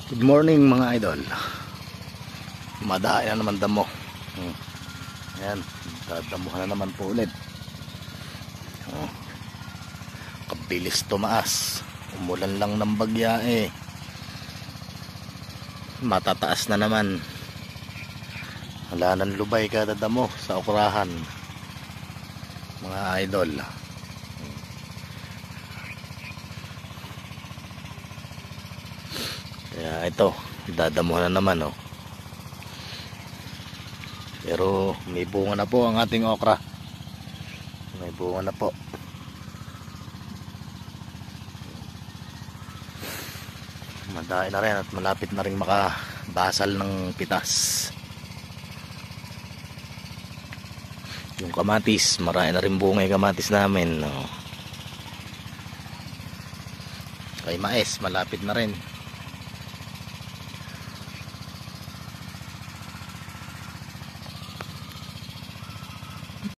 Good morning mga idol. Madahay na naman damo. Ayan, dadamuhan na naman po ulit. Kabilis tumaas. Umulan lang ng bagya eh. Matataas na naman. Wala nang lubay kada damo sa okrahan mga idol. Kaya ito, dadamuhan na naman Pero may bunga na po ang ating okra. May bunga na po. Madahay na rin at malapit na rin makabasal ng pitas. Yung kamatis, marami na rin bunga yung kamatis namin. Kay mais, malapit na rin.